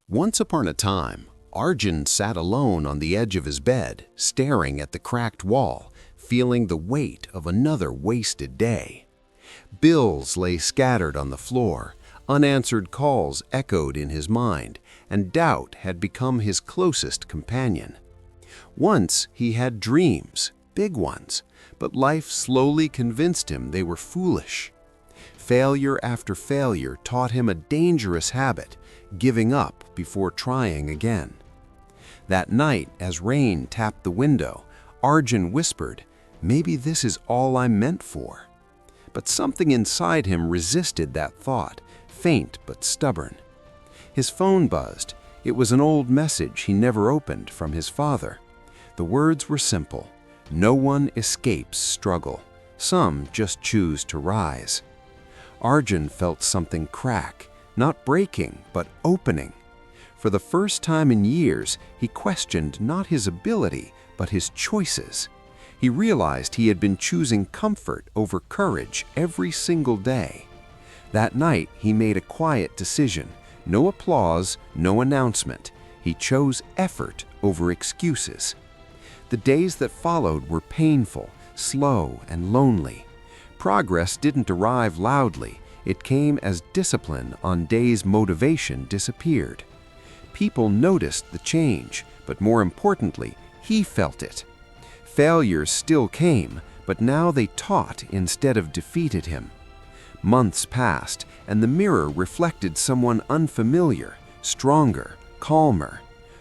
Once upon a time, Arjun sat alone on the edge of his bed, staring at the cracked wall, feeling the weight of another wasted day. Bills lay scattered on the floor, unanswered calls echoed in his mind, and doubt had become his closest companion. Once he had dreams, big ones, but life slowly convinced him they were foolish. Failure after failure taught him a dangerous habit, giving up before trying again. That night, as rain tapped the window, Arjun whispered, "Maybe this is all I'm meant for." But something inside him resisted that thought, faint but stubborn. His phone buzzed. It was an old message he never opened from his father. The words were simple: "No one escapes struggle. Some just choose to rise." Arjun felt something crack, not breaking, but opening. For the first time in years, he questioned not his ability, but his choices. He realized he had been choosing comfort over courage every single day. That night, he made a quiet decision. No applause, no announcement. He chose effort over excuses. The days that followed were painful, slow, and lonely. Progress didn't arrive loudly. It came as discipline on days motivation disappeared. People noticed the change, but more importantly, he felt it. Failures still came, but now they taught instead of defeated him. Months passed, and the mirror reflected someone unfamiliar, stronger, calmer.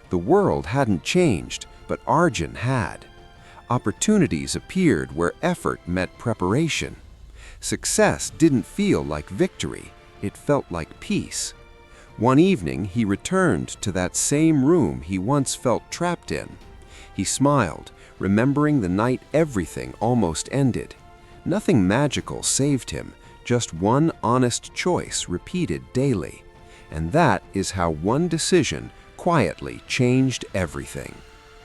The world hadn't changed, but Arjun had. Opportunities appeared where effort met preparation. Success didn't feel like victory, it felt like peace. One evening, he returned to that same room he once felt trapped in. He smiled, remembering the night everything almost ended. Nothing magical saved him, just one honest choice repeated daily. And that is how one decision quietly changed everything.